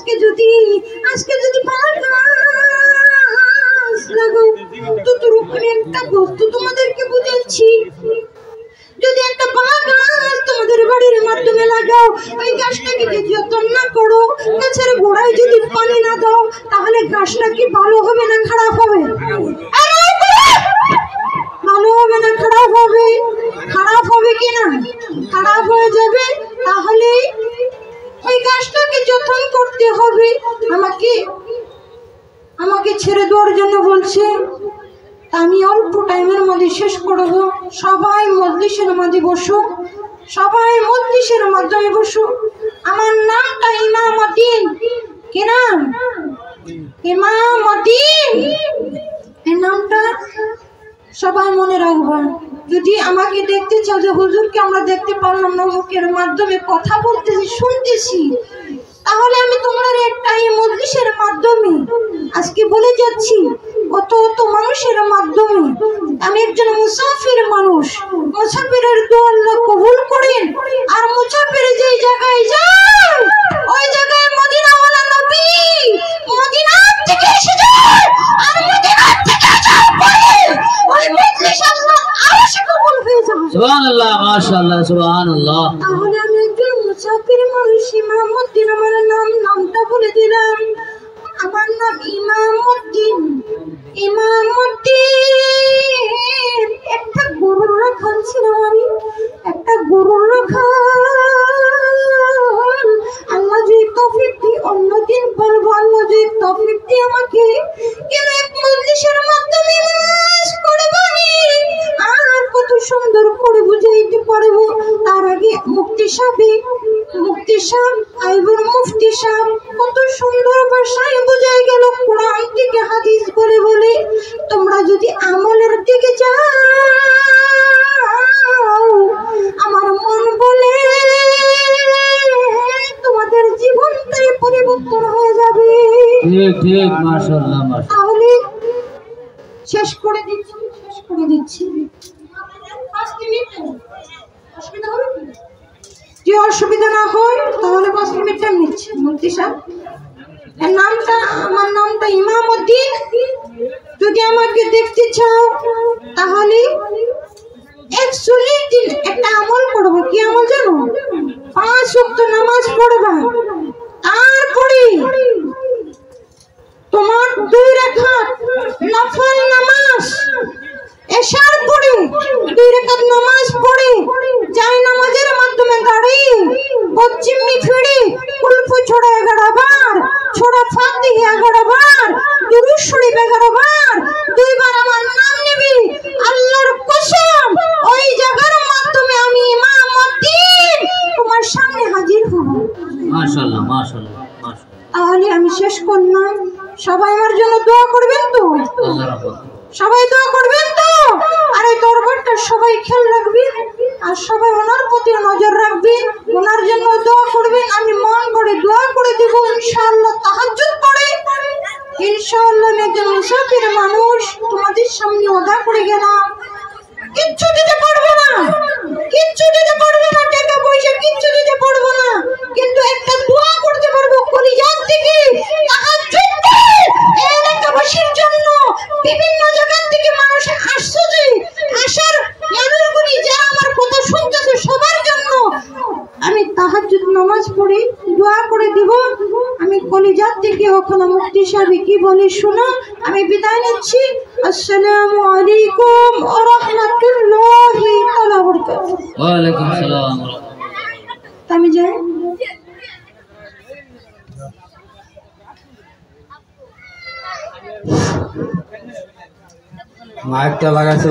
আজকে যদি লাগাও তো ওখানে একটা বস্তু তোমাদেরকে বুঝাচ্ছি। যদি একটা বাগান তোমাদের বাড়ির মাধ্যমে লাগাও, ওই গাছটাকে যদি যত্ন না করো, গাছের গোড়ায় যদি পানি না দাও, তাহলে গাছটা কি ভালো হবে না খারাপ হবে? ভালো হবে না খারাপ হবে? খারাপ হবে কিনা? খারাপ হয়ে যাবে। তাহলে ওই গাছটাকে যত্ন করতে হবে। আমাকে ছেড়ে দেওয়ার জন্য বলছে। আমি অল্প টাইমের মধ্যে শেষ করব। সবাই মজলিসের মধ্যে বসো, সবাই মজলিসের মাধ্যমে বসো। আমার নামটা ইমামউদ্দিন। কি নাম? ইমামউদ্দিন। এই নামটা সবাই মনে রাখবা। যদি আমাকে দেখতে চাও যে হুজুরকে আমরা দেখতে পারলাম না, মুখের মাধ্যমে কথা বলতেছি, শুনতেছি, তাহলে আমি তোমার একটা এই মজলিসের মাধ্যমে আজকে বলে যাচ্ছি, কত মানুষের মাধ্যমে আমি একজন মুসাফির মানুষ। মুসাফিরের দোয়া আল্লাহ কবুল করেন। আর মুসাফির যেই জায়গায় যায়, ওই জায়গায় মদিনাওয়ালা নবী মদিনা থেকে এসে যায়। আর মদিনা থেকে যাওয়ার পরে ওই মজলিস আল্লাহ আরশে কবুল হয়ে যায়। সুবহানাল্লাহ, মাশাআল্লাহ, সুবহানাল্লাহ। তাহলে আমি একজন মুসাফির মানুষ। ইমামউদ্দিন আমার নামটা বলে দিলাম। আমার নাম ইমামউদ্দিন। ইমামউদ্দিন একটা গরুর রাখাল ছিলাম আমি, একটা গরুর রাখাল। আল্লাহ যদি তৌফিক দিয়ে অন্যদিন বলবো, আল্লাহ যদি তৌফিক দিয়ে আমাকে কেন এক মজলিসের মাধ্যমে নামাজ পড়বানি আর কত সুন্দর করে বুঝাইতে পারবো। তার আগে মুফতি সাহেব আইবুল মুফতি সাহেব কত সুন্দর ভাষায় বোঝাই গেল কোরআন থেকে হাদিস বলে বলে। তোমরা যদি আমলের দিকে যাও, আমার মন বলে তোমাদের জীবনটাই পরিবর্তন হয়ে যাবে। ঠিক ঠিক, মাশাআল্লাহ, মাশাআল্লাহ। তাহলে শেষ করে দিচ্ছি। 5 মিনিট অসুবিধা হবে কি? যে অসুবিধা না হয় তাহলে 5 মিনিট টাইম নিচ্ছি। মুফতি সাহেব আমার নামটা ইমামউদ্দিন। যদি আমাকে দেখতে চাও তাহলে 140 দিন একটা আমল করবো। কি আমল জানো? 5 ওয়াক্ত নামাজ পড়বা। তারপরে তোমার 2 রাকাত নফল নামাজ, এশার পড়ে 2 রাকাত নামাজ পড়ে যায় নামাজের মাধ্যমে দাঁড়িয়ে পশ্চিমে ফিরে কুলফু ছড়া 11 বার, ছড়া ফাতিহা 11 বার, দুরূদ শরীফ 11 বার, 2 বার আমার নাম নিবি। আল্লাহর কসম ওই জায়গার মাধ্যমে আমি ইমামউদ্দিন তোমার সামনে হাজির হব। মাশাআল্লাহ, মাশাআল্লাহ, মাশাআল্লাহ। তাহলে আমি শেষ করলাম। সবাই আমার জন্য দোয়া করবেন তো? সবাই দোয়া করবেন তো? আর এই দরবারটা সবাই খেয়াল রাখবেন, আর সবাই ওনার প্রতি নজর রাখবেন, ওনার জন্য দোয়া করবেন। আমি মন ভরে দোয়া করে দেব ইনশাআল্লাহ। তাহাজ্জুদ পড়ে ইনশাআল্লাহ আমি একজন মুসাফির মানুষ তোমাদের সামনে ওদা করে গেলাম। কিচ্ছু দিতে পারবো না, কিচ্ছু দিতে পারবো না, টাকা পয়সা কিচ্ছু দিতে পারবো না, কিন্তু একটা দোয়া করতে পারবো কলিজার থেকে। তাহাজ্জুদ পড়ে এই এলাকাবাসীর জন্য বিভিন্ন জায়গা থেকে মানুষ আসছে, যে আসার মানুষগুলি যারা আমার কথা শুনতেছে সবার জন্য আমি তাহাজ্জুদ নামাজ পড়ে দোয়া করে দিব। আমি কলিজার থেকে ওখানে মুফতি সাহেব কি বলে শোনো। আমি বিদায় নিচ্ছি। আসসালামু আলাইকুম ওয়া রাহমাতুল্লাহি ওয়া বারাকাতুহু। ওয়া আলাইকুম আসসালাম। আমি যাই। মাইকটা লাগাইছে।